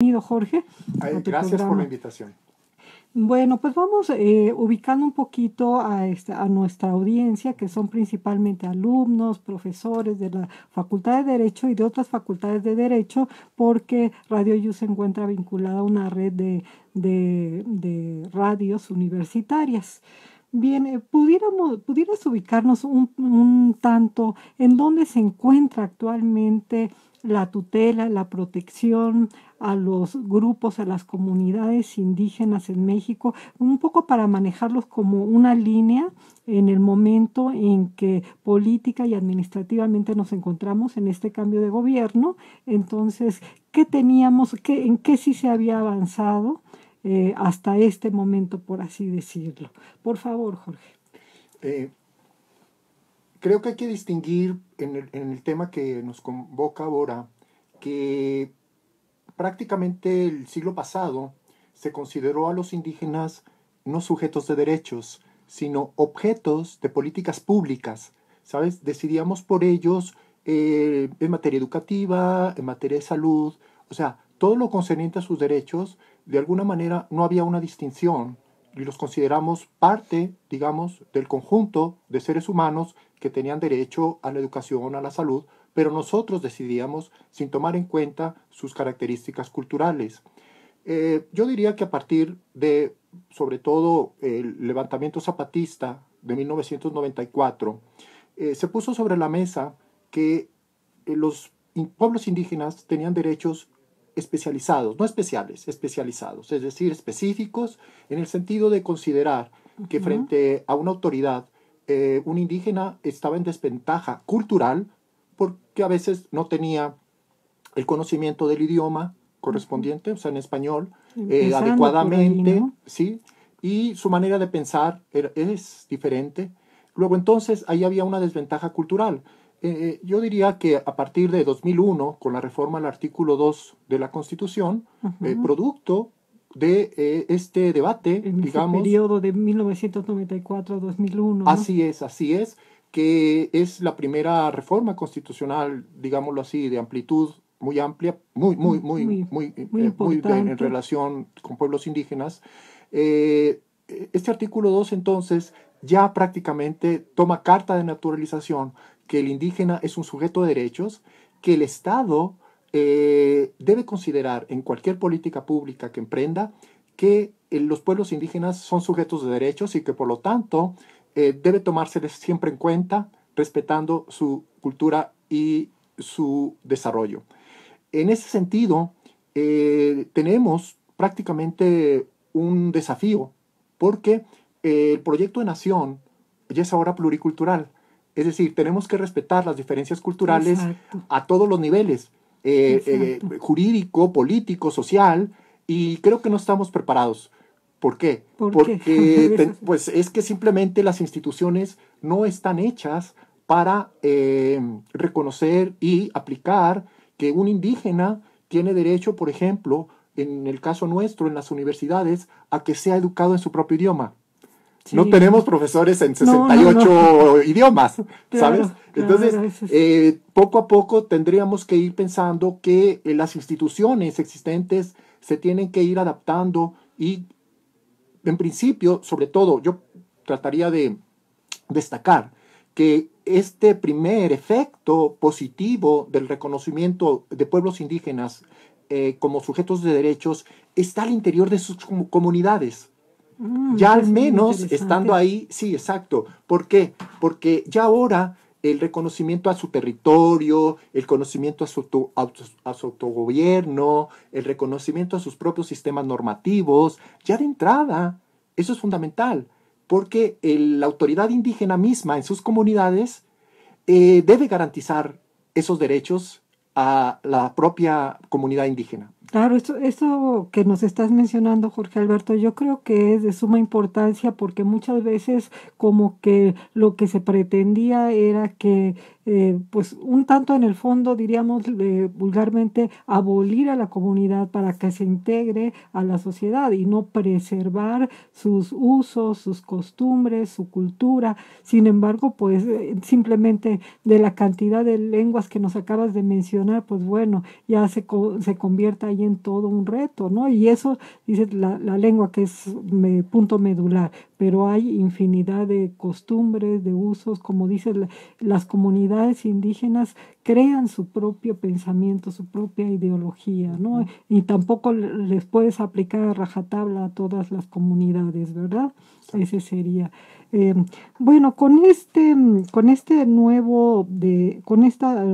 Bienvenido, Jorge, a tu Gracias por la programa. invitación. Bueno, pues vamos ubicando un poquito a nuestra audiencia, que son principalmente alumnos, profesores de la Facultad de Derecho y de otras facultades de Derecho, porque Radio U se encuentra vinculada a una red de radios universitarias. Bien, ¿pudieras ubicarnos un tanto en dónde se encuentra actualmente la tutela, la protección a los grupos, a las comunidades indígenas en México, un poco para manejarlos como una línea en el momento en que política y administrativamente nos encontramos en este cambio de gobierno? Entonces, ¿qué teníamos, en qué sí se había avanzado hasta este momento, por así decirlo? Por favor, Jorge. Creo que hay que distinguir en el tema que nos convoca ahora que prácticamente el siglo pasado se consideró a los indígenas no sujetos de derechos, sino objetos de políticas públicas, ¿sabes? Decidíamos por ellos en materia educativa, en materia de salud, o sea, todo lo concerniente a sus derechos, de alguna manera no había una distinción y los consideramos parte, digamos, del conjunto de seres humanos que tenían derecho a la educación, a la salud, pero nosotros decidíamos sin tomar en cuenta sus características culturales. Yo diría que a partir de, sobre todo, el levantamiento zapatista de 1994, se puso sobre la mesa que los pueblos indígenas tenían derechos especializados, no especiales, especializados, es decir, específicos en el sentido de considerar que frente a una autoridad, un indígena estaba en desventaja cultural porque a veces no tenía el conocimiento del idioma correspondiente, o sea, en español, adecuadamente, ahí, ¿no? ¿sí? Y su manera de pensar es diferente. Luego, entonces, ahí había una desventaja cultural. Yo diría que a partir de 2001, con la reforma al artículo 2 de la Constitución, producto de este debate, En digamos... ese periodo de 1994 a 2001, ¿no? Así es, que es la primera reforma constitucional, digámoslo así, de amplitud muy amplia, muy importante. en relación con pueblos indígenas. Este artículo 2 entonces ya prácticamente toma carta de naturalización que el indígena es un sujeto de derechos, que el Estado debe considerar en cualquier política pública que emprenda que los pueblos indígenas son sujetos de derechos y que por lo tanto debe tomárseles siempre en cuenta, respetando su cultura y su desarrollo. En ese sentido, tenemos prácticamente un desafío, porque el proyecto de nación ya es ahora pluricultural. Es decir, tenemos que respetar las diferencias culturales a todos los niveles, jurídico, político, social, y creo que no estamos preparados. ¿Por qué? Porque pues es que simplemente las instituciones no están hechas para reconocer y aplicar que un indígena tiene derecho, por ejemplo, en el caso nuestro, en las universidades, a que sea educado en su propio idioma. Sí. No tenemos profesores en 68 idiomas, ¿sabes? Claro, entonces, poco a poco tendríamos que ir pensando que las instituciones existentes se tienen que ir adaptando y, en principio, sobre todo, yo trataría de destacar que este primer efecto positivo del reconocimiento de pueblos indígenas como sujetos de derechos está al interior de sus comunidades. Ya al menos estando ahí, sí, exacto. ¿Por qué? Porque ya ahora el reconocimiento a su territorio, el conocimiento a su autogobierno, el reconocimiento a sus propios sistemas normativos, ya de entrada, eso es fundamental, porque la autoridad indígena misma en sus comunidades debe garantizar esos derechos a la propia comunidad indígena. Claro, esto que nos estás mencionando, Jorge Alberto, yo creo que es de suma importancia porque muchas veces como que lo que se pretendía era que, pues un tanto en el fondo, diríamos vulgarmente, abolir a la comunidad para que se integre a la sociedad y no preservar sus usos, sus costumbres, su cultura. Sin embargo, pues simplemente de la cantidad de lenguas que nos acabas de mencionar, pues bueno, ya se convierta en todo un reto, ¿no? Y eso, dice la lengua que es punto medular, pero hay infinidad de costumbres, de usos, como dice, las comunidades indígenas crean su propio pensamiento, su propia ideología, ¿no? Y tampoco les puedes aplicar a rajatabla a todas las comunidades, ¿verdad? Ese sería. Eh, bueno, con esta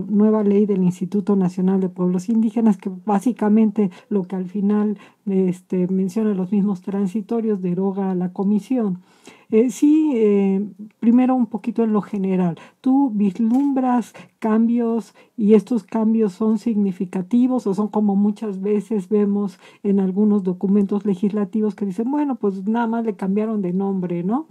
nueva ley del Instituto Nacional de Pueblos Indígenas, que básicamente lo que al final menciona los mismos transitorios, deroga a la comisión. Primero un poquito en lo general. ¿Tú vislumbras cambios y estos cambios son significativos o son como muchas veces vemos en algunos documentos legislativos que dicen, bueno, pues nada más le cambiaron de nombre, ¿no?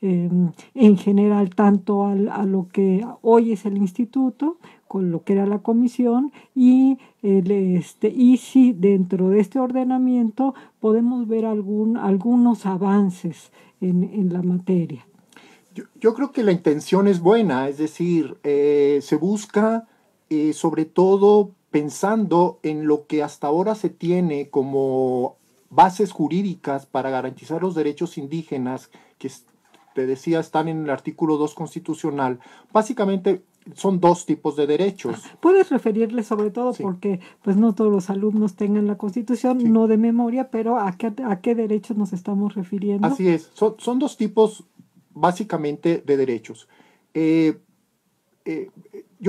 En general, tanto a lo que hoy es el instituto, con lo que era la comisión, y si dentro de este ordenamiento podemos ver algunos avances en la materia. Yo creo que la intención es buena, es decir, se busca sobre todo pensando en lo que hasta ahora se tiene como bases jurídicas para garantizar los derechos indígenas, que te decía están en el artículo 2 constitucional. Básicamente son dos tipos de derechos. Puedes referirle sobre todo porque pues no todos los alumnos tengan la Constitución, no de memoria, pero ¿a qué derechos nos estamos refiriendo? Así es, son dos tipos básicamente de derechos. Yo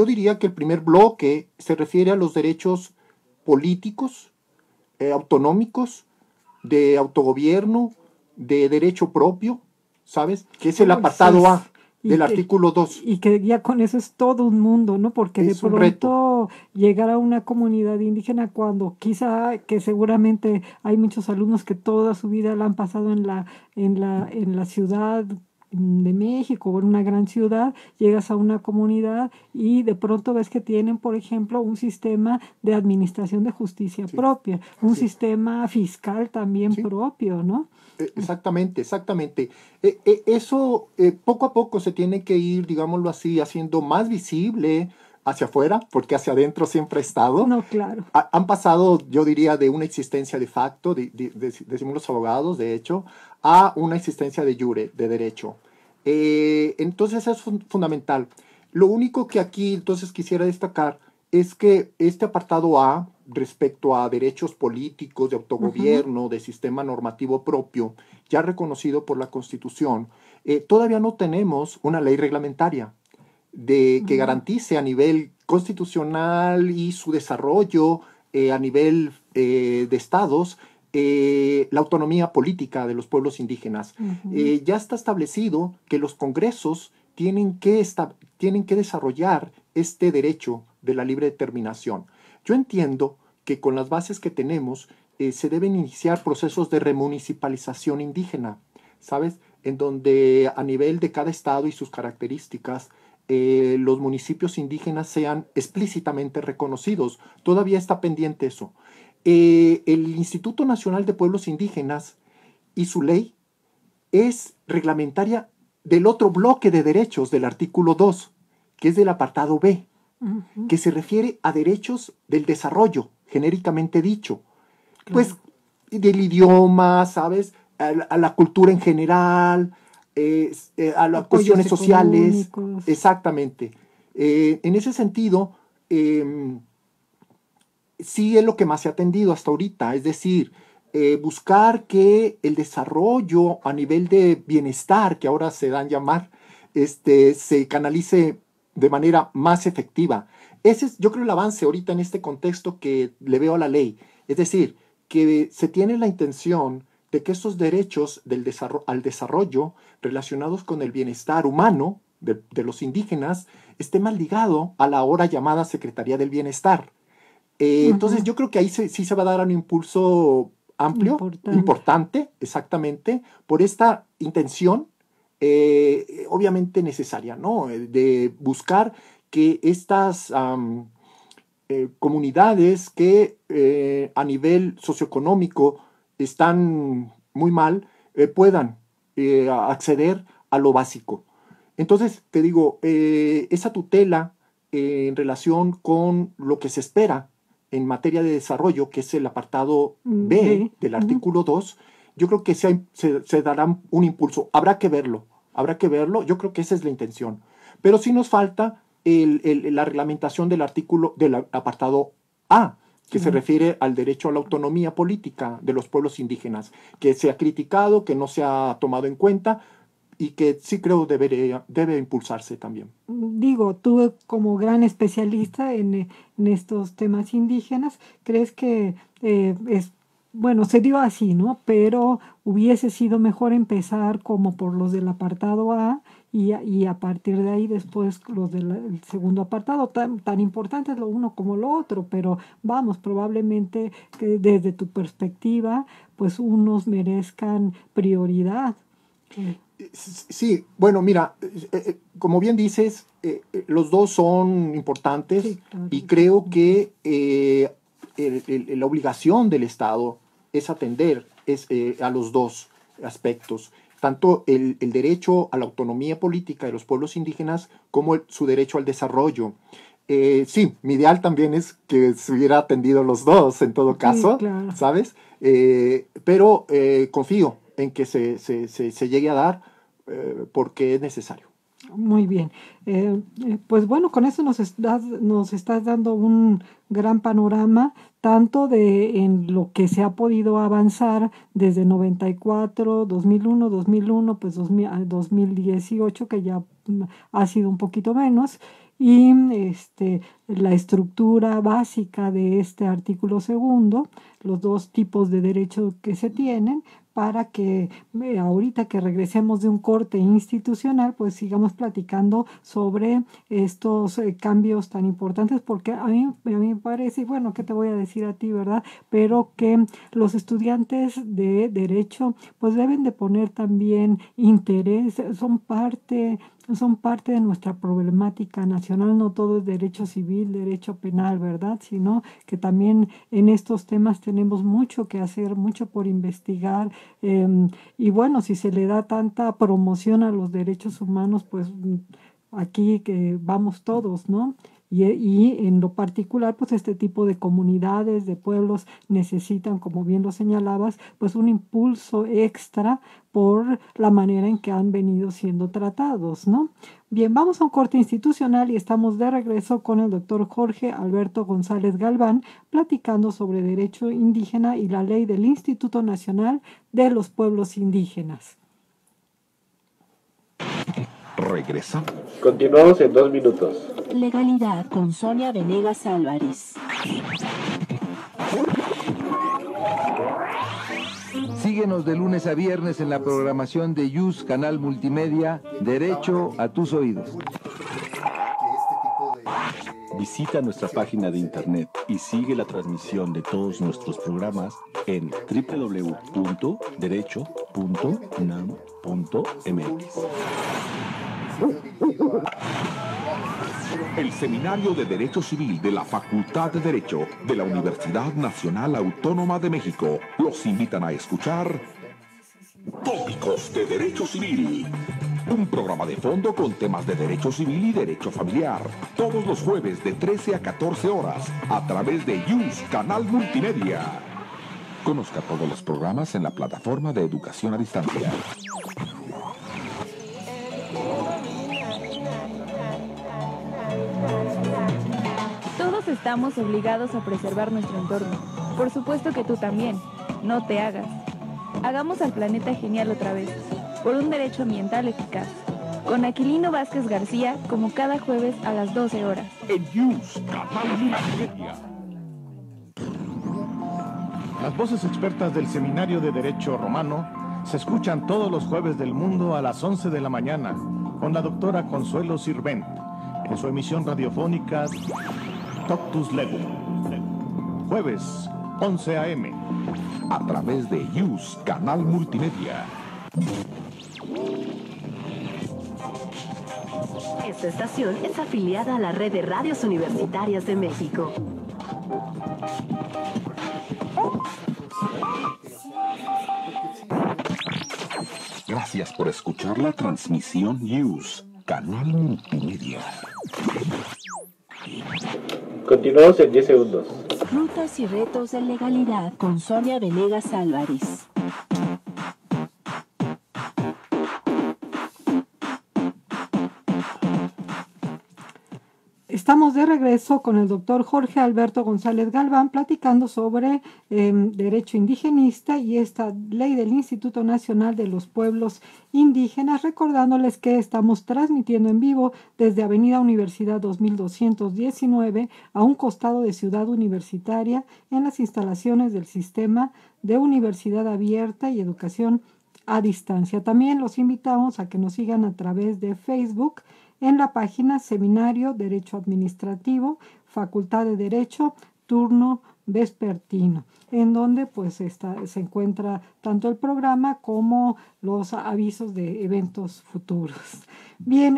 diría que el primer bloque se refiere a los derechos políticos, autonómicos, de autogobierno, de derecho propio, ¿sabes? Que es el apartado A del artículo 2. Y que ya con eso es todo un mundo, ¿no? Porque de pronto llegar a una comunidad indígena cuando quizá que seguramente hay muchos alumnos que toda su vida la han pasado en la ciudad de México o en una gran ciudad, llegas a una comunidad y de pronto ves que tienen, por ejemplo, un sistema de administración de justicia propia, un sistema fiscal también propio, ¿no? Exactamente. Eso poco a poco se tiene que ir, digámoslo así, haciendo más visible hacia afuera, porque hacia adentro siempre ha estado. No, claro. Han pasado, yo diría, de una existencia de facto, decimos los abogados, de hecho, a una existencia de jure, de derecho. Entonces es fundamental. Lo único que aquí entonces quisiera destacar es que este apartado A, respecto a derechos políticos, de autogobierno, de sistema normativo propio, ya reconocido por la Constitución, todavía no tenemos una ley reglamentaria que garantice a nivel constitucional y su desarrollo a nivel de estados la autonomía política de los pueblos indígenas. Ya está establecido que los congresos tienen que desarrollar este derecho de la libre determinación. Yo entiendo que con las bases que tenemos se deben iniciar procesos de remunicipalización indígena, ¿sabes? En donde a nivel de cada estado y sus características, los municipios indígenas sean explícitamente reconocidos. Todavía está pendiente eso. El Instituto Nacional de Pueblos Indígenas y su ley es reglamentaria del otro bloque de derechos del artículo 2, que es del apartado B, que se refiere a derechos del desarrollo, genéricamente dicho. Pues del idioma, ¿sabes? A la cultura en general, a las cuestiones sociales. Exactamente. En ese sentido, sí es lo que más se ha atendido hasta ahorita, es decir, buscar que el desarrollo a nivel de bienestar, que ahora se dan llamar, se canalice de manera más efectiva. Ese es, yo creo, el avance ahorita en este contexto que le veo a la ley. Es decir, que se tiene la intención de que estos derechos al desarrollo relacionados con el bienestar humano de los indígenas esté más ligado a la ahora llamada Secretaría del Bienestar. Entonces yo creo que ahí sí se va a dar un impulso amplio, importante, exactamente, por esta intención obviamente necesaria, ¿no? De buscar que estas comunidades que a nivel socioeconómico están muy mal, puedan acceder a lo básico. Entonces, te digo, esa tutela en relación con lo que se espera en materia de desarrollo, que es el apartado B del artículo 2, yo creo que se dará un impulso. Habrá que verlo, yo creo que esa es la intención. Pero sí nos falta la reglamentación del apartado A, que se refiere al derecho a la autonomía política de los pueblos indígenas, que se ha criticado, que no se ha tomado en cuenta y que sí creo debe impulsarse también. Digo, tú como gran especialista en estos temas indígenas, ¿crees que bueno, se dio así, ¿no? Pero hubiese sido mejor empezar como por los del apartado A y a partir de ahí después los del segundo apartado, tan importantes lo uno como lo otro, pero vamos, probablemente que desde tu perspectiva, pues unos merezcan prioridad. Sí, bueno, mira, como bien dices, los dos son importantes, sí, claro. Y creo que la obligación del Estado es atender a los dos aspectos, tanto el derecho a la autonomía política de los pueblos indígenas como su derecho al desarrollo. Sí, mi ideal también es que se hubiera atendido los dos en todo caso, sí, claro. ¿Sabes? Pero confío en que se llegue a dar porque es necesario. Muy bien. Pues bueno, con eso nos estás dando un gran panorama, tanto en lo que se ha podido avanzar desde 94, 2001, pues 2018, que ya ha sido un poquito menos, y la estructura básica de este artículo segundo, los dos tipos de derechos que se tienen, para que ahorita que regresemos de un corte institucional, pues sigamos platicando sobre estos cambios tan importantes, porque a mí me parece, bueno, ¿qué te voy a decir a ti, verdad? Pero que los estudiantes de Derecho pues deben de poner también interés, son parte de nuestra problemática nacional, no todo es derecho civil, derecho penal, ¿verdad? Sino que también en estos temas tenemos mucho que hacer, mucho por investigar, y bueno, si se le da tanta promoción a los derechos humanos, pues aquí que vamos todos, ¿no? Y en lo particular, pues este tipo de comunidades, de pueblos necesitan, como bien lo señalabas, pues un impulso extra por la manera en que han venido siendo tratados, ¿no? Bien, vamos a un corte institucional y estamos de regreso con el doctor Jorge Alberto González Galván, platicando sobre derecho indígena y la ley del Instituto Nacional de los Pueblos Indígenas. Regresamos. Continuamos en 2 minutos. Legalidad con Sonia Venegas Álvarez. Síguenos de lunes a viernes en la programación de YUS Canal Multimedia, Derecho a tus oídos. Visita nuestra página de internet y sigue la transmisión de todos nuestros programas en www.derecho.unam.mx. El Seminario de Derecho Civil de la Facultad de Derecho de la Universidad Nacional Autónoma de México los invitan a escuchar Tópicos de Derecho Civil. Un programa de fondo con temas de derecho civil y derecho familiar. Todos los jueves de 13 a 14 horas a través de YUS Canal Multimedia. Conozca todos los programas en la plataforma de educación a distancia. Todos estamos obligados a preservar nuestro entorno. Por supuesto que tú también. No te hagas. Hagamos al planeta genial otra vez, por un derecho ambiental eficaz. Con Aquilino Vázquez García, como cada jueves a las 12 horas. En YUS Canal Multimedia. Las voces expertas del Seminario de Derecho Romano se escuchan todos los jueves del mundo a las 11 de la mañana con la doctora Consuelo Sirvent en su emisión radiofónica Toctus Legum. Jueves, 11 a.m. a través de YUS Canal Multimedia. Esta estación es afiliada a la Red de Radios Universitarias de México. Gracias por escuchar la transmisión YUS Canal Multimedia. Continuamos en 10 segundos. Rutas y retos de legalidad con Sonia Venegas Álvarez. Estamos de regreso con el doctor Jorge Alberto González Galván platicando sobre derecho indigenista y esta ley del Instituto Nacional de los Pueblos Indígenas, recordándoles que estamos transmitiendo en vivo desde Avenida Universidad 2219 a un costado de Ciudad Universitaria en las instalaciones del Sistema de Universidad Abierta y Educación a Distancia. También los invitamos a que nos sigan a través de Facebook en la página Seminario Derecho Administrativo, Facultad de Derecho, turno vespertino, en donde pues se encuentra tanto el programa como los avisos de eventos futuros. Bien,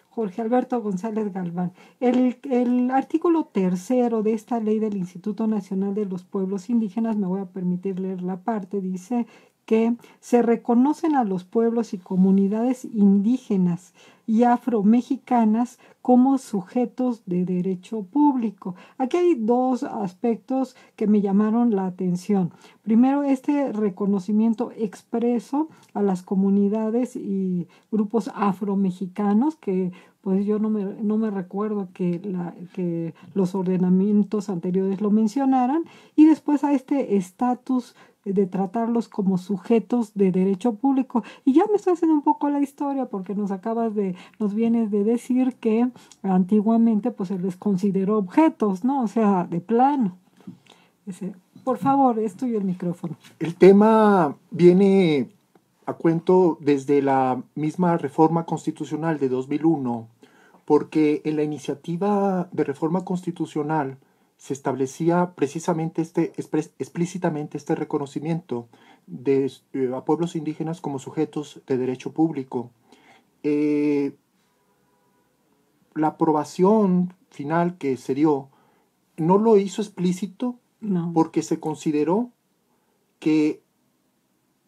Jorge Alberto González Galván, el artículo 3 de esta ley del Instituto Nacional de los Pueblos Indígenas, me voy a permitir leer la parte, dice que se reconocen a los pueblos y comunidades indígenas y afromexicanas como sujetos de derecho público. Aquí hay dos aspectos que me llamaron la atención. Primero, este reconocimiento expreso a las comunidades y grupos afromexicanos, que pues yo no me recuerdo que los ordenamientos anteriores lo mencionaran, y después a este estatus de tratarlos como sujetos de derecho público. Y ya me estoy haciendo un poco la historia porque nos vienes de decir que antiguamente pues se les consideró objetos, ¿no? O sea, de plano. Por favor, es tuyo el micrófono. El tema viene a cuento desde la misma reforma constitucional de 2001, porque en la iniciativa de reforma constitucional se establecía precisamente explícitamente este reconocimiento a pueblos indígenas como sujetos de derecho público. La aprobación final que se dio no lo hizo explícito, no, porque se consideró que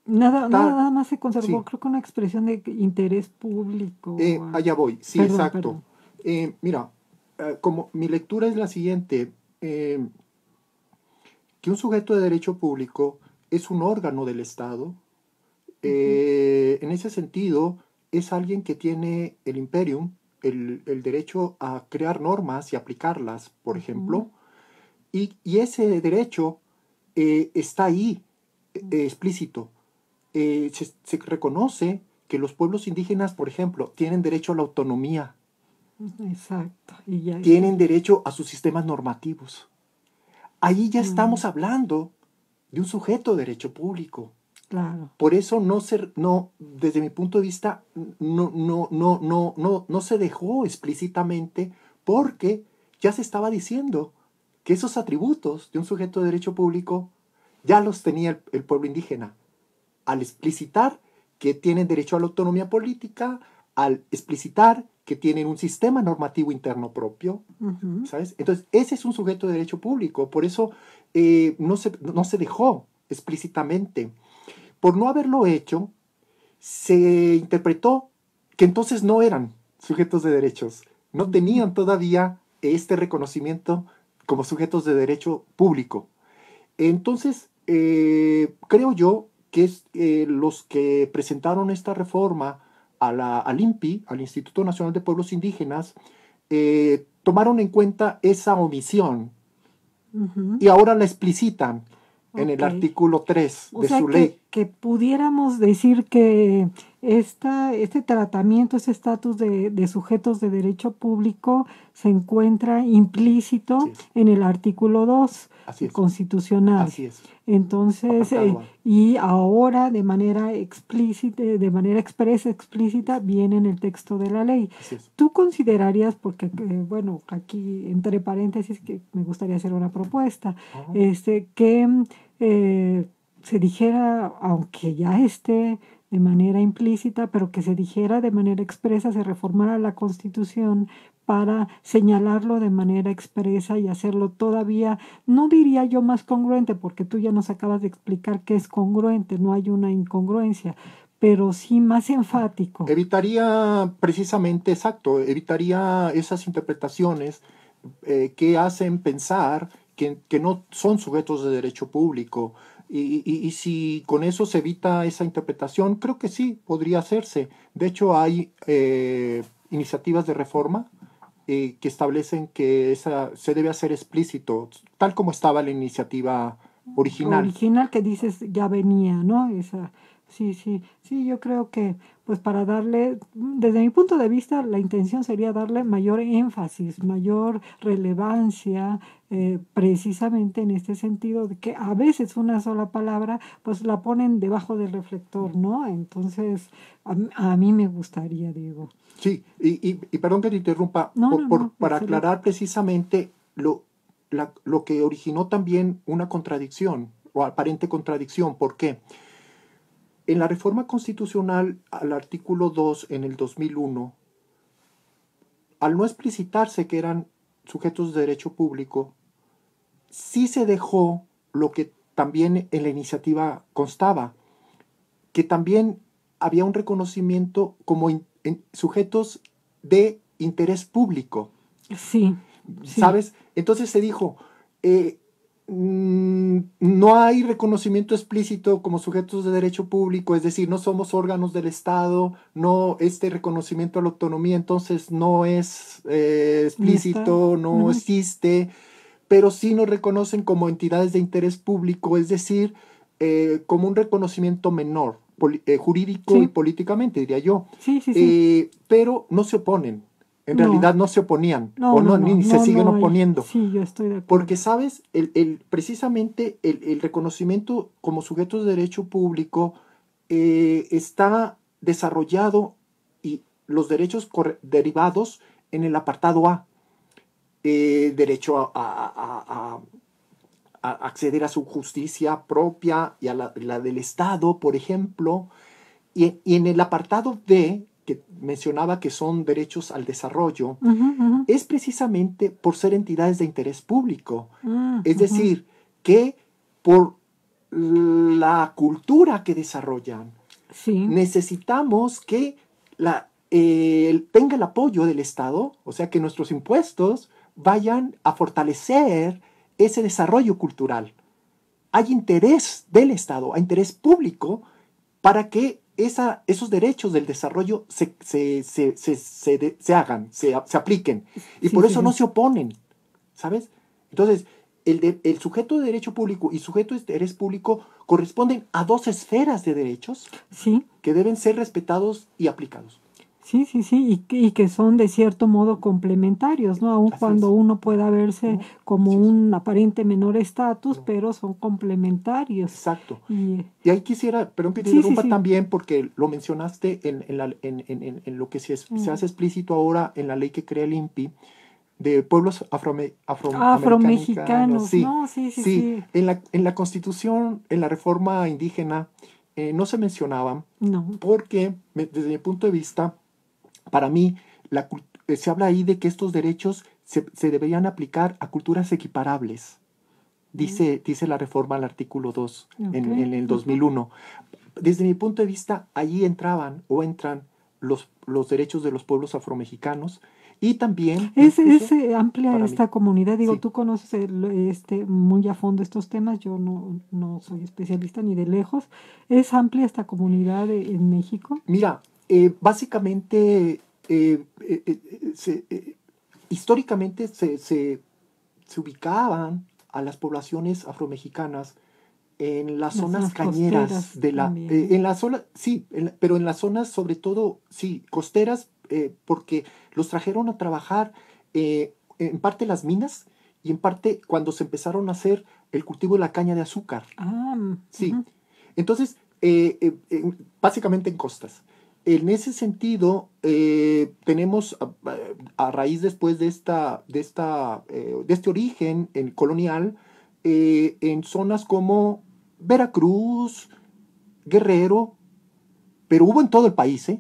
nada más se conservó, sí, creo que una expresión de interés público. Allá voy, sí, perdón, exacto. Mira, como mi lectura es la siguiente, que un sujeto de derecho público es un órgano del Estado. En ese sentido, es alguien que tiene el imperium, el derecho a crear normas y aplicarlas, por ejemplo, y ese derecho está ahí, explícito. Se reconoce que los pueblos indígenas, por ejemplo, tienen derecho a la autonomía. Exacto. Tienen derecho a sus sistemas normativos. Ahí ya estamos hablando de un sujeto de derecho público. Claro. Por eso desde mi punto de vista, no se dejó explícitamente, porque ya se estaba diciendo que esos atributos de un sujeto de derecho público ya los tenía el pueblo indígena. Al explicitar que tienen derecho a la autonomía política, al explicitar que tienen un sistema normativo interno propio, ¿sabes? Entonces, ese es un sujeto de derecho público. Por eso no se dejó explícitamente. Por no haberlo hecho, se interpretó que entonces no eran sujetos de derechos. No tenían todavía este reconocimiento como sujetos de derecho público. Entonces, creo yo que los que presentaron esta reforma al INPI, al Instituto Nacional de Pueblos Indígenas, tomaron en cuenta esa omisión y ahora la explicitan en el artículo 3 de su ley. Que pudiéramos decir que este tratamiento, este estatus de sujetos de derecho público se encuentra implícito en el artículo 2 constitucional. Así es. Entonces, y ahora de manera explícita, de manera explícita, viene en el texto de la ley. ¿Tú considerarías, porque, bueno, aquí entre paréntesis que me gustaría hacer una propuesta, que se dijera, aunque ya esté de manera implícita, pero que se dijera de manera expresa, se reformara la Constitución para señalarlo de manera expresa y hacerlo todavía, no diría yo más congruente, porque tú ya nos acabas de explicar que es congruente, no hay una incongruencia, pero sí más enfático? Evitaría precisamente, evitaría esas interpretaciones que hacen pensar que no son sujetos de derecho público. Y si con eso se evita esa interpretación, creo que sí, podría hacerse. De hecho, hay iniciativas de reforma que establecen que se debe hacer explícito, tal como estaba la iniciativa original. Original que dices ya venía, ¿no? Sí, yo creo que pues para darle, desde mi punto de vista, la intención sería darle mayor énfasis, mayor relevancia, precisamente en este sentido de que a veces una sola palabra pues la ponen debajo del reflector, ¿no? Entonces, a mí me gustaría, Diego. Sí, y perdón que te interrumpa, para aclarar precisamente lo que originó también una contradicción, o aparente contradicción. ¿Por qué? En la reforma constitucional, al artículo 2, en el 2001, al no explicitarse que eran sujetos de derecho público, sí se dejó lo que también en la iniciativa constaba, que también había un reconocimiento como sujetos de interés público. Sí. ¿Sabes? Entonces se dijo, no hay reconocimiento explícito como sujetos de derecho público, es decir, no somos órganos del Estado, no, este reconocimiento a la autonomía entonces no es explícito, no existe, pero sí nos reconocen como entidades de interés público, es decir, como un reconocimiento menor, jurídico y políticamente, diría yo. Pero no se oponen. En realidad no se oponían, ni se siguen oponiendo. Sí, yo estoy de acuerdo. Porque, ¿sabes? Precisamente el reconocimiento como sujetos de derecho público está desarrollado, y los derechos derivados en el apartado A. Derecho a acceder a su justicia propia y a la del Estado, por ejemplo. Y en el apartado B, que mencionaba que son derechos al desarrollo, es precisamente por ser entidades de interés público. Es decir, que por la cultura que desarrollan, necesitamos que tenga el apoyo del Estado, o sea, que nuestros impuestos vayan a fortalecer ese desarrollo cultural. Hay interés del Estado, hay interés público para que esos derechos del desarrollo se hagan, se apliquen. Y por eso no se oponen, ¿sabes? Entonces, el sujeto de derecho público y sujeto de interés público corresponden a dos esferas de derechos que deben ser respetados y aplicados. Sí, y que son de cierto modo complementarios, ¿no? Aun cuando uno pueda verse como un aparente menor estatus, pero son complementarios. Exacto. Y ahí quisiera, perdón que te interrumpa también, porque lo mencionaste en lo que se hace explícito ahora en la ley que crea el INPI, de pueblos afromexicanos. Sí. En la Constitución, en la reforma indígena, no se mencionaban, porque desde mi punto de vista, para mí, se habla ahí de que estos derechos se deberían aplicar a culturas equiparables. Dice la reforma al artículo 2 en el 2001. Desde mi punto de vista, allí entran los derechos de los pueblos afromexicanos y también... Es amplia esta comunidad. Digo, tú conoces muy a fondo estos temas. Yo no soy especialista ni de lejos. ¿Es amplia esta comunidad en México? Mira, básicamente, históricamente se ubicaban a las poblaciones afromexicanas en las zonas cañeras pero en las zonas sobre todo costeras, porque los trajeron a trabajar en parte las minas y en parte cuando se empezaron a hacer el cultivo de la caña de azúcar. Entonces, básicamente en costas. En ese sentido, tenemos a raíz después de este origen colonial, en zonas como Veracruz, Guerrero, pero hubo en todo el país,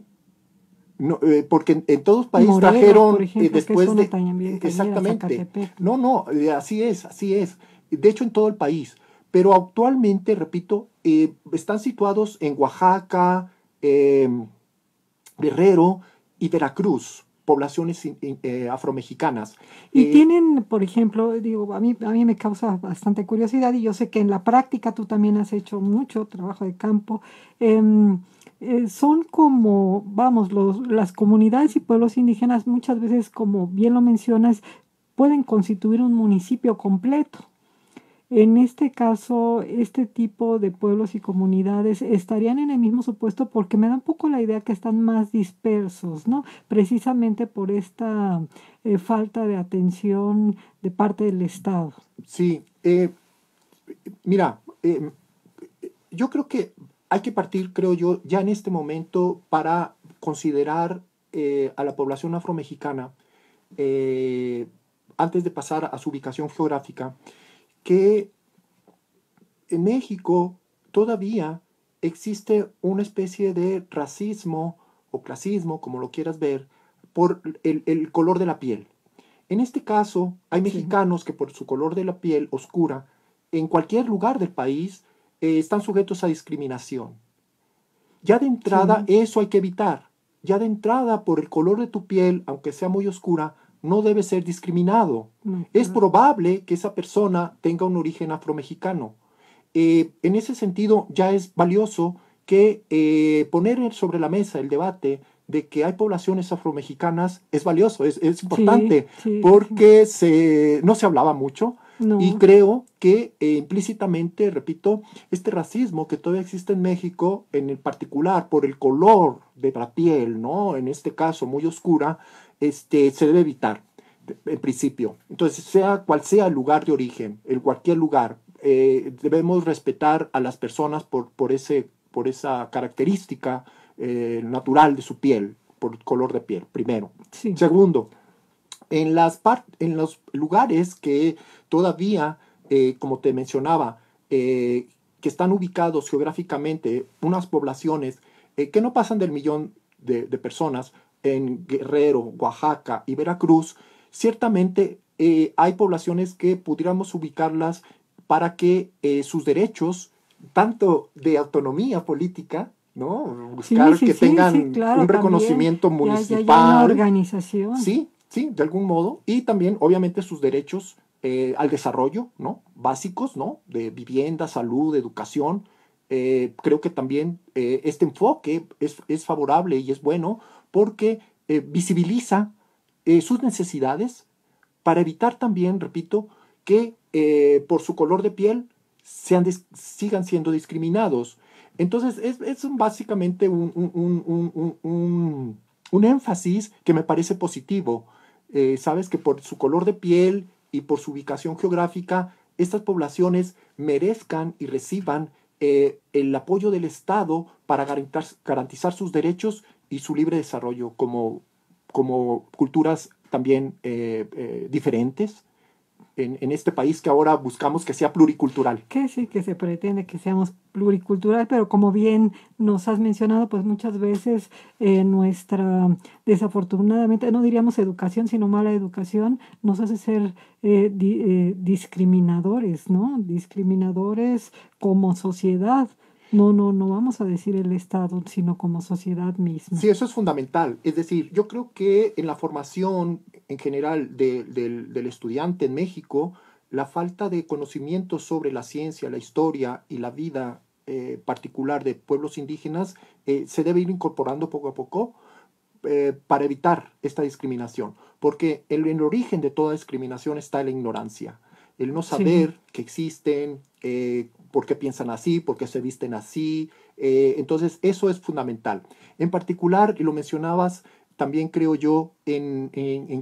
porque en todo el país Morelos, trajeron por ejemplo, después de exactamente. Así es. De hecho, en todo el país. Pero actualmente, repito, están situados en Oaxaca, Guerrero y Veracruz, poblaciones afromexicanas. Y tienen, por ejemplo, digo, a mí me causa bastante curiosidad y yo sé que en la práctica tú también has hecho mucho trabajo de campo. Son como, vamos, las comunidades y pueblos indígenas muchas veces, como bien lo mencionas, pueden constituir un municipio completo. En este caso, este tipo de pueblos y comunidades estarían en el mismo supuesto porque me da un poco la idea que están más dispersos, ¿no? Precisamente por esta falta de atención de parte del Estado. Sí, mira, yo creo que hay que partir, creo yo, ya en este momento para considerar a la población afromexicana, antes de pasar a su ubicación geográfica, que en México todavía existe una especie de racismo o clasismo, como lo quieras ver, por el color de la piel. En este caso, hay mexicanos que por su color de la piel oscura, en cualquier lugar del país, están sujetos a discriminación. Ya de entrada, eso hay que evitar. Ya de entrada, por el color de tu piel, aunque sea muy oscura, no debe ser discriminado. Es probable que esa persona tenga un origen afromexicano. En ese sentido, ya es valioso que poner sobre la mesa el debate de que hay poblaciones afromexicanas es valioso, es importante, porque no se hablaba mucho. Y creo que implícitamente, repito, este racismo que todavía existe en México, en el particular por el color de la piel, ¿no? En este caso muy oscura, se debe evitar, en principio. Entonces, sea cual sea el lugar de origen, en cualquier lugar, debemos respetar a las personas por esa característica natural de su piel, por el color de piel, primero. Sí. Segundo, en los lugares que todavía, como te mencionaba, que están ubicados geográficamente, unas poblaciones que no pasan del 1,000,000 de personas, en Guerrero, Oaxaca y Veracruz, ciertamente hay poblaciones que pudiéramos ubicarlas para que sus derechos, tanto de autonomía política, ¿no? Buscar que tengan claro, un reconocimiento también. municipal. Ya una organización. Sí, de algún modo. Y también, obviamente, sus derechos al desarrollo, ¿no? Básicos, ¿no? De vivienda, salud, educación. Creo que también este enfoque es favorable y es bueno porque visibiliza sus necesidades para evitar también, repito, que por su color de piel sigan siendo discriminados. Entonces, es básicamente un énfasis que me parece positivo. Sabes que por su color de piel y por su ubicación geográfica, estas poblaciones merezcan y reciban el apoyo del Estado para garantizar sus derechos y su libre desarrollo como culturas también diferentes en este país que ahora buscamos que sea pluricultural. Que sí, que se pretende que seamos pluricultural, pero como bien nos has mencionado, pues muchas veces nuestra, desafortunadamente, no diríamos educación, sino mala educación, nos hace ser discriminadores, ¿no? Discriminadores como sociedad. No vamos a decir el Estado, sino como sociedad misma. Sí, eso es fundamental. Es decir, yo creo que en la formación en general del estudiante en México, la falta de conocimiento sobre la ciencia, la historia y la vida particular de pueblos indígenas se debe ir incorporando poco a poco para evitar esta discriminación. Porque en el origen de toda discriminación está la ignorancia. El no saber que existen, por qué piensan así, por qué se visten así. Entonces, eso es fundamental. En particular, y lo mencionabas, también creo yo en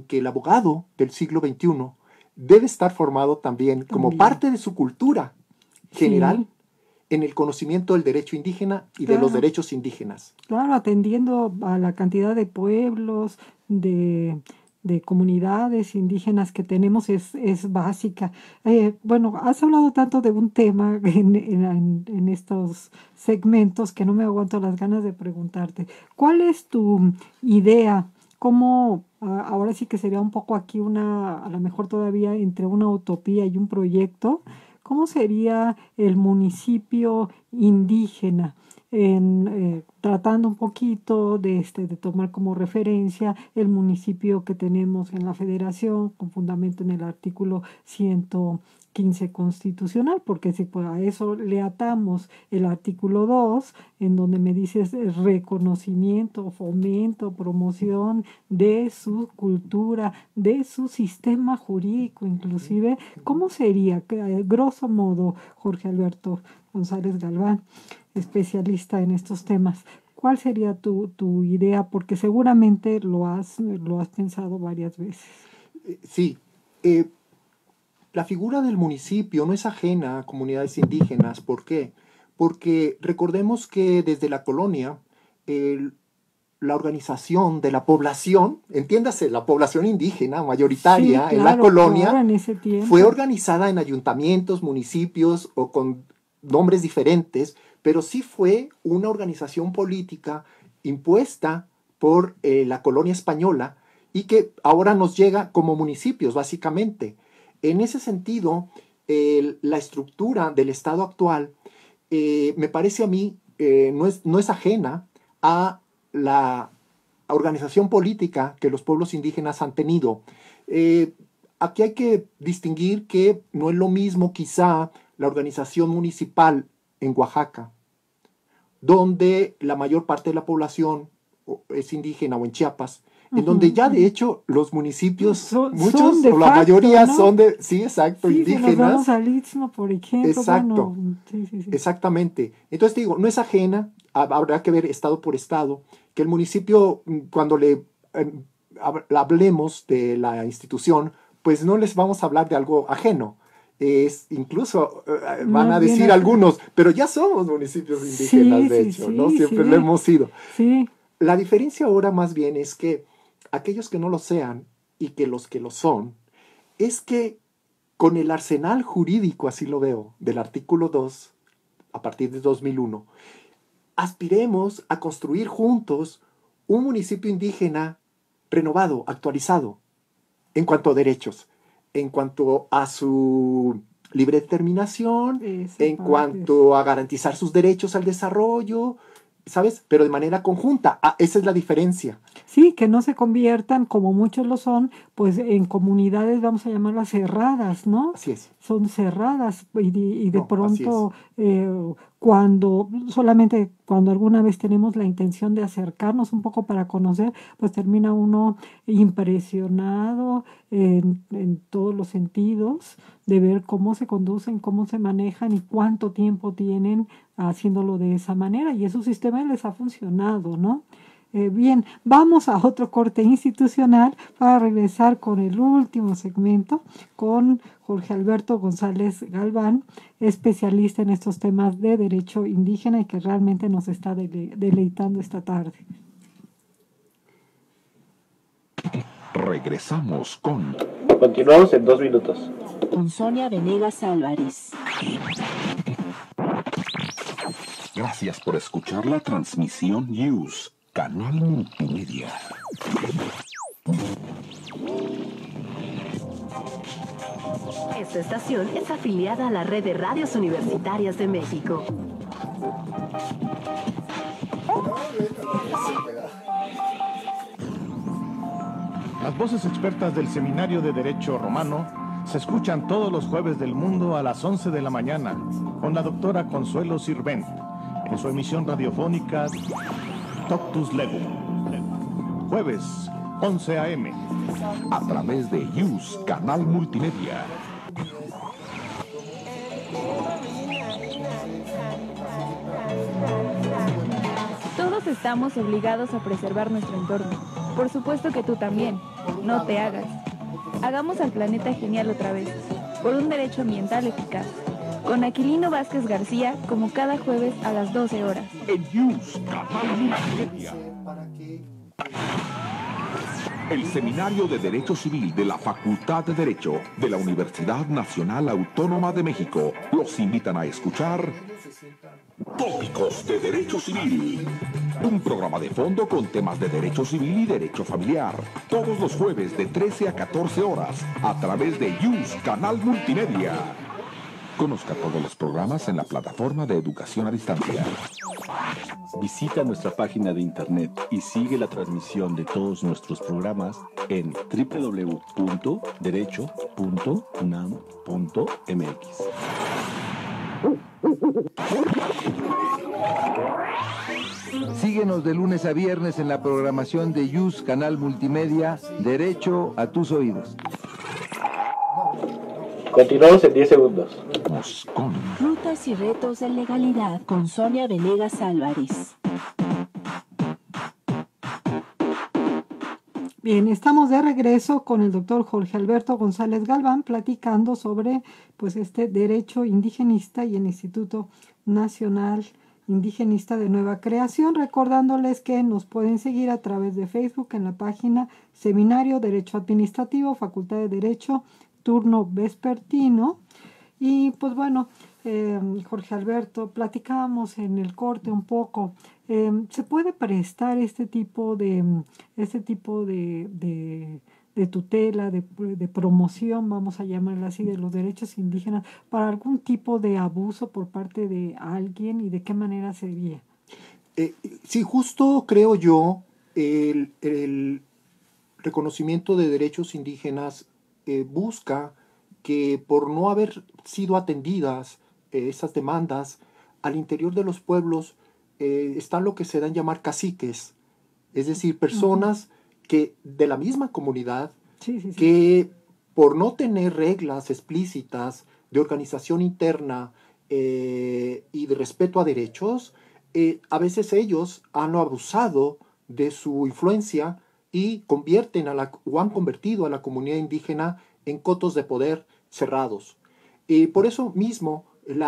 que el abogado del siglo XXI debe estar formado también como parte de su cultura general en el conocimiento del derecho indígena y de los derechos indígenas. Claro, atendiendo a la cantidad de pueblos, de comunidades indígenas que tenemos es básica. Bueno, has hablado tanto de un tema en estos segmentos que no me aguanto las ganas de preguntarte. ¿Cuál es tu idea? ¿Cómo, ahora sí que sería un poco aquí a lo mejor todavía entre una utopía y un proyecto? ¿cómo sería el municipio indígena? Tratando un poquito de tomar como referencia el municipio que tenemos en la Federación, con fundamento en el artículo 115 constitucional, porque si pues, a eso le atamos el artículo 2, en donde me dices reconocimiento, fomento, promoción de su cultura, de su sistema jurídico inclusive, ¿cómo sería? Grosso modo, Jorge Alberto González Galván, especialista en estos temas, ¿cuál sería tu idea? Porque seguramente lo has pensado varias veces. Sí. La figura del municipio no es ajena a comunidades indígenas. ¿Por qué? Porque recordemos que desde la colonia, la organización de la población, entiéndase, la población indígena mayoritaria en la colonia, en ese tiempo, fue organizada en ayuntamientos, municipios o con nombres diferentes, pero sí fue una organización política impuesta por la colonia española y que ahora nos llega como municipios, básicamente. En ese sentido, la estructura del Estado actual, me parece a mí, no es ajena a la organización política que los pueblos indígenas han tenido. Aquí hay que distinguir que no es lo mismo quizá la organización municipal en Oaxaca, donde la mayor parte de la población es indígena, o en Chiapas, en donde ya de hecho los municipios, muchos o la mayoría, ¿no? Son de, sí, exacto, sí, indígenas. Si nos vamos al Istmo, por ejemplo. Exacto, bueno, sí. Exactamente. Entonces te digo, no es ajena, habrá que ver estado por estado, que el municipio, cuando le hablemos de la institución, pues no les vamos a hablar de algo ajeno. Incluso van a decir algunos, pero ya somos municipios indígenas, de hecho, ¿no? Siempre lo hemos sido. Sí. La diferencia ahora más bien es que aquellos que no lo sean y que los que lo son, es que con el arsenal jurídico, así lo veo, del artículo 2, a partir de 2001, aspiremos a construir juntos un municipio indígena renovado, actualizado, en cuanto a derechos, en cuanto a su libre determinación, en cuanto a garantizar sus derechos al desarrollo, ¿sabes? Pero de manera conjunta. Esa es la diferencia. Sí, que no se conviertan, como muchos lo son, pues en comunidades, vamos a llamarlas cerradas, ¿no? Así es. Son cerradas y de pronto solamente cuando alguna vez tenemos la intención de acercarnos un poco para conocer, pues termina uno impresionado en todos los sentidos de ver cómo se conducen, cómo se manejan y cuánto tiempo tienen haciéndolo de esa manera, y esos sistemas les ha funcionado, ¿no? Bien, vamos a otro corte institucional para regresar con el último segmento con Jorge Alberto González Galván, especialista en estos temas de derecho indígena y que realmente nos está deleitando esta tarde. Regresamos con... Continuamos en 2 minutos. Con Sonia Venegas Álvarez. Gracias por escuchar la transmisión News, Canal Multimedia. Esta estación es afiliada a la Red de Radios Universitarias de México. Las voces expertas del Seminario de Derecho Romano se escuchan todos los jueves del mundo a las 11 de la mañana con la doctora Consuelo Sirvent en su emisión radiofónica Toctus Legum. Jueves, 11 a.m. A través de News, Canal Multimedia. Todos estamos obligados a preservar nuestro entorno. Por supuesto que tú también. No te hagas. Hagamos al planeta genial otra vez, por un derecho ambiental eficaz. Con Aquilino Vázquez García, como cada jueves a las 12 horas. En News, Canal Multimedia. El Seminario de Derecho Civil de la Facultad de Derecho de la Universidad Nacional Autónoma de México los invitan a escuchar Tópicos de Derecho Civil. Un programa de fondo con temas de derecho civil y derecho familiar. Todos los jueves de 13 a 14 horas a través de News, Canal Multimedia. Conozca todos los programas en la plataforma de educación a distancia. Visita nuestra página de internet y sigue la transmisión de todos nuestros programas en www.derecho.unam.mx. Síguenos de lunes a viernes en la programación de YUS Canal Multimedia, Derecho a tus oídos. Continuamos en 10 segundos. Rutas y retos de legalidad con Sonia Venegas Álvarez. Bien, estamos de regreso con el doctor Jorge Alberto González Galván platicando sobre pues este derecho indigenista y el Instituto Nacional Indigenista de Nueva Creación, recordándoles que nos pueden seguir a través de Facebook en la página Seminario Derecho Administrativo, Facultad de Derecho, turno vespertino. Y pues bueno, Jorge Alberto, platicábamos en el corte un poco, ¿se puede prestar este tipo de tutela, de promoción, vamos a llamarla así, de los derechos indígenas para algún tipo de abuso por parte de alguien, y de qué manera sería? Sí, justo creo yo, el reconocimiento de derechos indígenas busca que por no haber sido atendidas esas demandas, al interior de los pueblos están lo que se dan llamar caciques, es decir, personas que de la misma comunidad, que por no tener reglas explícitas de organización interna y de respeto a derechos, a veces ellos han abusado de su influencia y o han convertido a la comunidad indígena en cotos de poder cerrados. Por eso mismo, el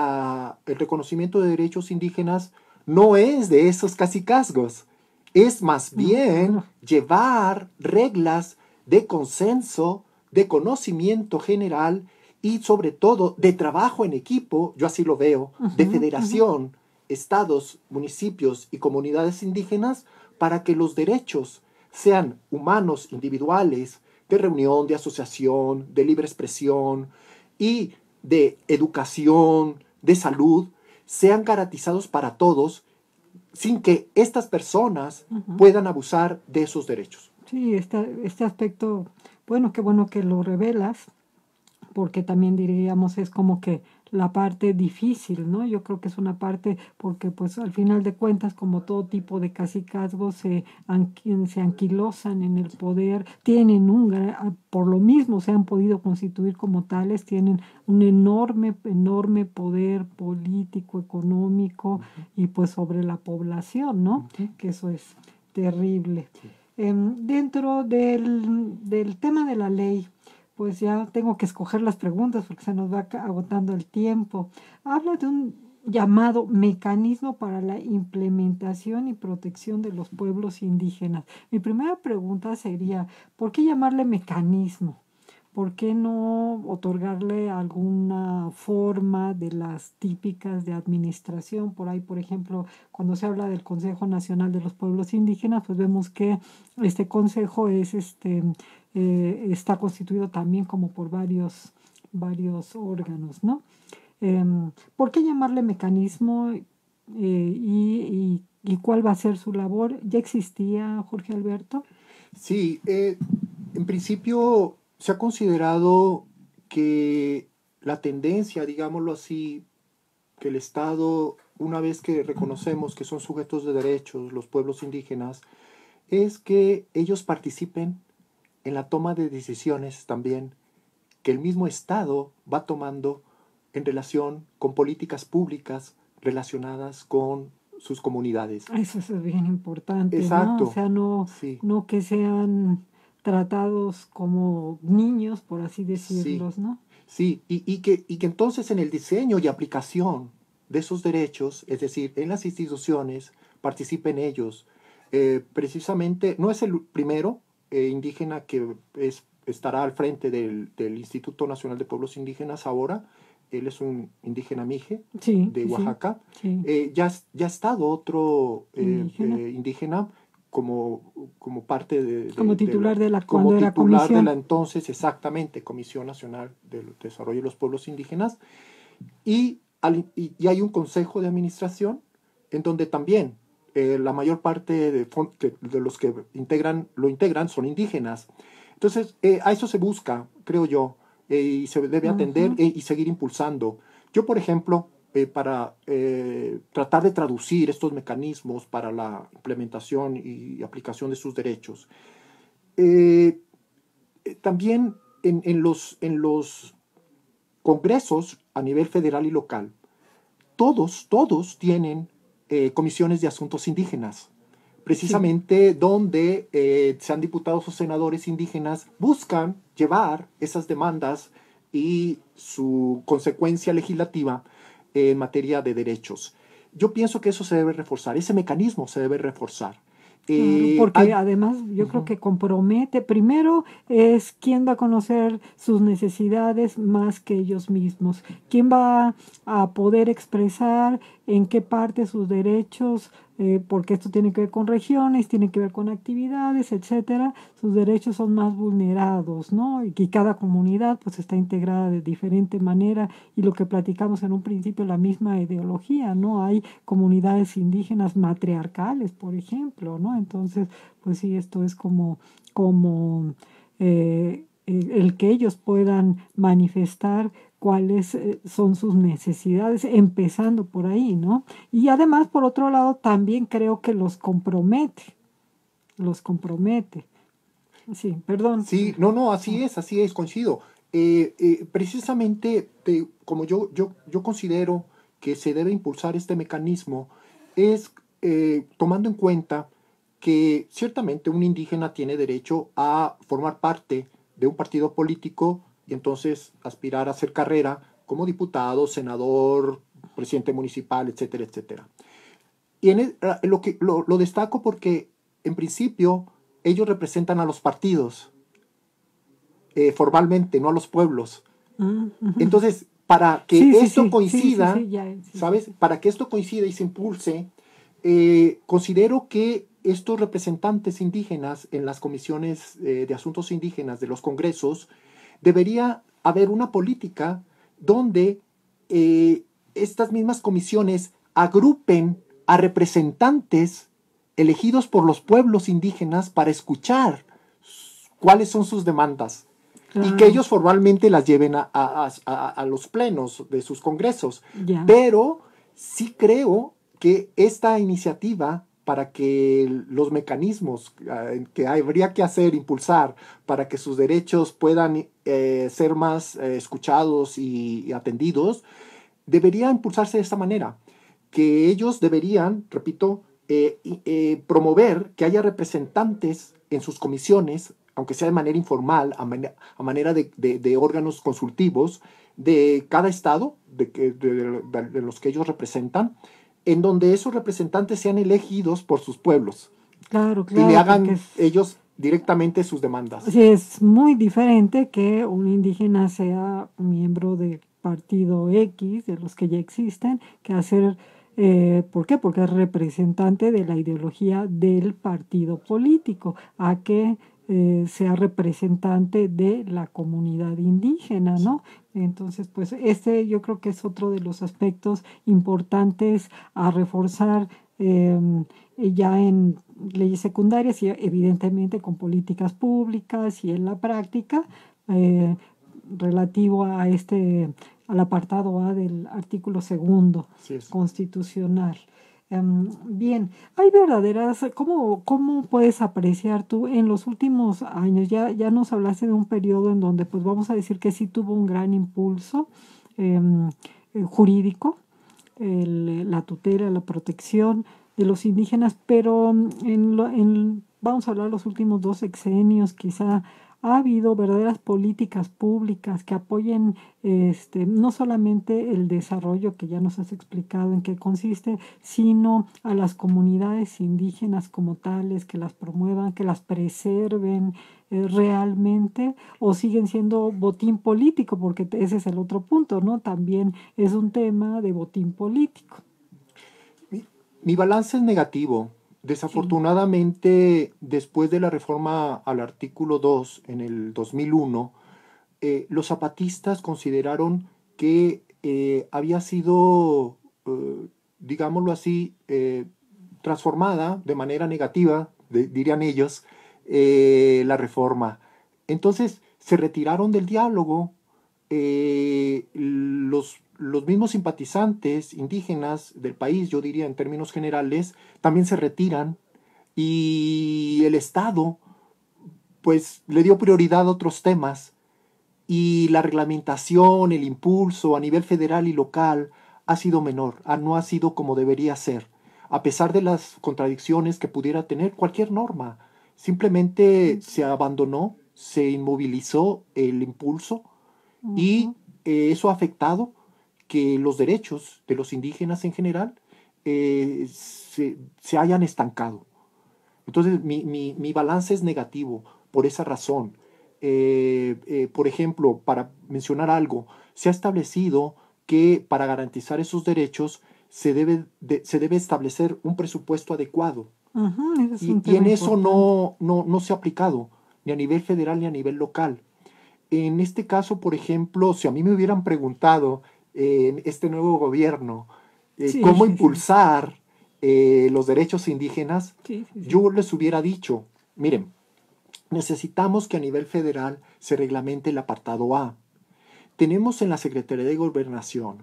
reconocimiento de derechos indígenas no es de esos cacicazgos, es más bien llevar reglas de consenso, de conocimiento general y sobre todo de trabajo en equipo, yo así lo veo, de federación, estados, municipios y comunidades indígenas, para que los derechos sean humanos, individuales, de reunión, de asociación, de libre expresión y de educación, de salud, sean garantizados para todos, sin que estas personas puedan abusar de esos derechos. Sí, este aspecto, bueno que lo revelas, porque también diríamos es como que la parte difícil, ¿no? Yo creo que es una parte porque pues al final de cuentas, como todo tipo de cacicazgos se anquilosan en el poder, por lo mismo se han podido constituir como tales, tienen un enorme poder político, económico y pues sobre la población, ¿no? Que eso es terrible. Dentro del tema de la ley, pues ya tengo que escoger las preguntas porque se nos va agotando el tiempo. Habla de un llamado mecanismo para la implementación y protección de los pueblos indígenas. Mi primera pregunta sería, ¿por qué llamarle mecanismo? ¿Por qué no otorgarle alguna forma de las típicas de administración? Por ahí, por ejemplo, cuando se habla del Consejo Nacional de los Pueblos Indígenas, pues vemos que este consejo está constituido también como por varios órganos, ¿no? ¿Por qué llamarle mecanismo y cuál va a ser su labor? ¿Ya existía, Jorge Alberto? Sí, en principio se ha considerado que la tendencia, digámoslo así, que el Estado, una vez que reconocemos que son sujetos de derechos, los pueblos indígenas, es que ellos participen en la toma de decisiones también que el mismo Estado va tomando en relación con políticas públicas relacionadas con sus comunidades. Eso es bien importante, exacto, ¿no? O sea, no que sean tratados como niños, por así decirlos, ¿no? Sí, y que entonces en el diseño y aplicación de esos derechos, es decir, en las instituciones, participen ellos. Precisamente, no es el primero indígena que estará al frente del Instituto Nacional de Pueblos Indígenas ahora. Él es un indígena mije de Oaxaca. Ya ha estado otro indígena como parte como titular de la entonces, exactamente, Comisión Nacional del Desarrollo de los Pueblos Indígenas. y hay un consejo de administración en donde también la mayor parte de los que lo integran son indígenas. Entonces, a eso se busca, creo yo, y se debe atender y seguir impulsando. Yo, por ejemplo, para tratar de traducir estos mecanismos para la implementación y aplicación de sus derechos, también en los congresos a nivel federal y local, todos tienen comisiones de asuntos indígenas, precisamente donde sean diputados o senadores indígenas, buscan llevar esas demandas y su consecuencia legislativa en materia de derechos. Yo pienso que eso se debe reforzar, ese mecanismo se debe reforzar. Porque además yo creo que compromete, primero es quién va a conocer sus necesidades más que ellos mismos, quién va a poder expresar en qué parte sus derechos, porque esto tiene que ver con regiones, tiene que ver con actividades, etcétera, sus derechos son más vulnerados, ¿no? Y que cada comunidad pues está integrada de diferente manera, y lo que platicamos en un principio, la misma ideología, ¿no? Hay comunidades indígenas matriarcales, por ejemplo, ¿no? Entonces, pues sí, esto es como el que ellos puedan manifestar cuáles son sus necesidades, empezando por ahí, ¿no? Y además, por otro lado, también creo que los compromete. Sí, perdón. Sí, no, así es, coincido. Precisamente, como yo considero que se debe impulsar este mecanismo, es tomando en cuenta que ciertamente un indígena tiene derecho a formar parte de un partido político y entonces aspirar a hacer carrera como diputado, senador, presidente municipal, etcétera, etcétera. Y lo destaco porque, en principio, ellos representan a los partidos, formalmente, no a los pueblos. Entonces, para que esto coincida, ¿sabes? Para que esto coincida y se impulse, considero que estos representantes indígenas en las comisiones de asuntos indígenas de los congresos, debería haber una política donde estas mismas comisiones agrupen a representantes elegidos por los pueblos indígenas para escuchar cuáles son sus demandas y que ellos formalmente las lleven a los plenos de sus congresos. Pero sí creo que esta iniciativa, para que los mecanismos que habría que impulsar para que sus derechos puedan ser más escuchados y atendidos, debería impulsarse de esta manera, que ellos deberían, repito, promover que haya representantes en sus comisiones, aunque sea de manera informal, a manera de órganos consultivos de cada estado, de los que ellos representan, en donde esos representantes sean elegidos por sus pueblos. Claro. Y le hagan ellos directamente sus demandas. Sí, es muy diferente que un indígena sea miembro de partido X, de los que ya existen, que hacer... ¿por qué? Porque es representante de la ideología del partido político, a que sea representante de la comunidad indígena, ¿no? Entonces, pues yo creo que es otro de los aspectos importantes a reforzar ya en leyes secundarias y evidentemente con políticas públicas y en la práctica relativo a al apartado A del artículo 2 constitucional. Bien, hay verdaderas, ¿cómo puedes apreciar tú en los últimos años? Ya nos hablaste de un periodo en donde, pues vamos a decir que sí tuvo un gran impulso jurídico, la tutela, la protección de los indígenas, pero vamos a hablar de los últimos 2 sexenios, quizá ha habido verdaderas políticas públicas que apoyen no solamente el desarrollo que ya nos has explicado en qué consiste, sino a las comunidades indígenas como tales, que las promuevan, que las preserven realmente, o siguen siendo botín político, porque ese es el otro punto, ¿no? También es un tema de botín político. Mi balance es negativo. Desafortunadamente, después de la reforma al artículo 2 en el 2001, los zapatistas consideraron que había sido, digámoslo así, transformada de manera negativa, dirían ellos, la reforma. Entonces se retiraron del diálogo. Los mismos simpatizantes indígenas del país, yo diría en términos generales, también se retiran, y el Estado pues le dio prioridad a otros temas, y la reglamentación, el impulso a nivel federal y local ha sido menor, no ha sido como debería ser, a pesar de las contradicciones que pudiera tener cualquier norma. Simplemente se abandonó, se inmovilizó el impulso, y eso ha afectado que los derechos de los indígenas en general se hayan estancado. Entonces mi balance es negativo por esa razón. Por ejemplo, para mencionar algo, se ha establecido que para garantizar esos derechos se debe establecer un presupuesto adecuado. Y en eso no se ha aplicado, ni a nivel federal ni a nivel local. En este caso, por ejemplo, si a mí me hubieran preguntado en este nuevo gobierno cómo impulsar los derechos indígenas, yo les hubiera dicho, miren, necesitamos que a nivel federal se reglamente el apartado A. Tenemos en la Secretaría de Gobernación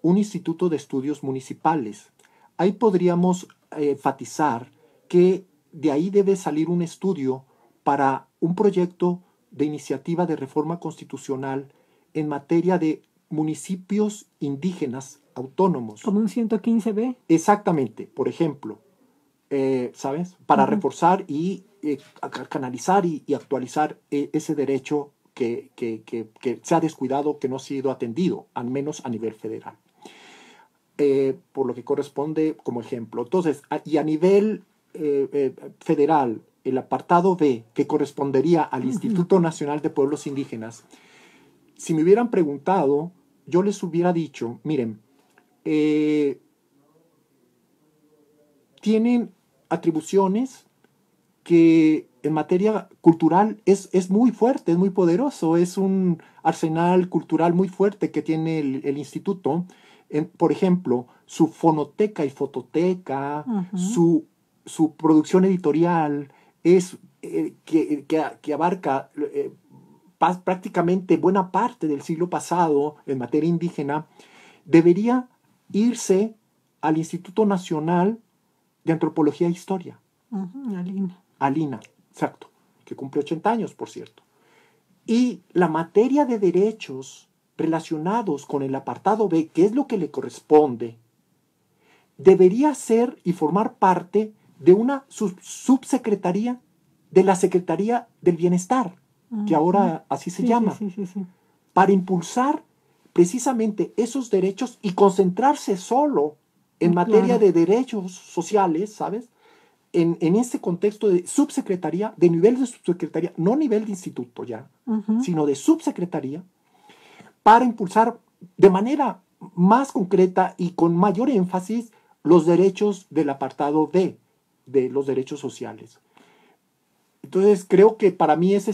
un instituto de estudios municipales. Ahí podríamos enfatizar que de ahí debe salir un estudio para un proyecto de iniciativa de reforma constitucional en materia de municipios indígenas autónomos. Como un 115B. Exactamente, por ejemplo, ¿sabes? Para reforzar y canalizar y actualizar ese derecho que se ha descuidado, que no ha sido atendido, al menos a nivel federal. Por lo que corresponde como ejemplo. Entonces, y a nivel federal, el apartado B, que correspondería al Instituto Nacional de Pueblos Indígenas, si me hubieran preguntado, yo les hubiera dicho, miren, tienen atribuciones que en materia cultural es muy fuerte, es muy poderoso, es un arsenal cultural muy fuerte que tiene el instituto. Por ejemplo, su fonoteca y fototeca, su producción editorial, que abarca prácticamente buena parte del siglo pasado en materia indígena, debería irse al Instituto Nacional de Antropología e Historia. Alina, exacto, que cumple 80 años, por cierto. Y la materia de derechos relacionados con el apartado B, que es lo que le corresponde, debería ser y formar parte de una subsecretaría de la Secretaría del Bienestar, que ahora así se llama, para impulsar precisamente esos derechos y concentrarse solo en materia de derechos sociales, ¿sabes? En este contexto de subsecretaría, de nivel de subsecretaría, no nivel de instituto ya, sino de subsecretaría, para impulsar de manera más concreta y con mayor énfasis los derechos del apartado B, de los derechos sociales. Entonces creo que para mí ese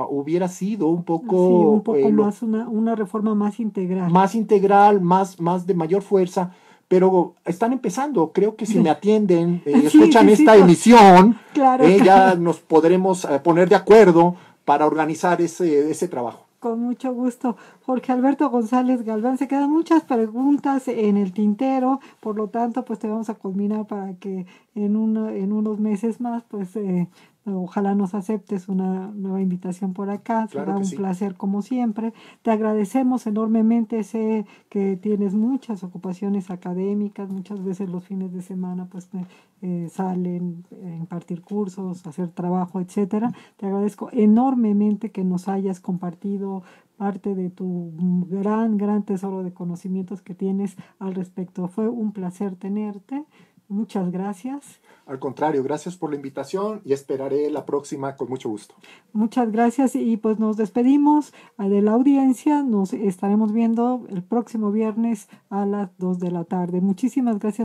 hubiera sido un poco más una reforma más integral. Más integral, más de mayor fuerza, pero están empezando. Creo que si me atienden, escuchan esta emisión, claro, ya nos podremos poner de acuerdo para organizar ese trabajo. Con mucho gusto. Jorge Alberto González Galván, se quedan muchas preguntas en el tintero, por lo tanto, pues te vamos a culminar para que en unos meses más, pues ojalá nos aceptes una nueva invitación por acá. Será un placer como siempre. Te agradecemos enormemente. Sé que tienes muchas ocupaciones académicas, muchas veces los fines de semana pues salen a impartir cursos, hacer trabajo, etcétera. Te agradezco enormemente que nos hayas compartido parte de tu gran tesoro de conocimientos que tienes al respecto. Fue un placer tenerte. Muchas gracias. Al contrario, gracias por la invitación y esperaré la próxima con mucho gusto. Muchas gracias y pues nos despedimos de la audiencia. Nos estaremos viendo el próximo viernes a las 2 de la tarde. Muchísimas gracias.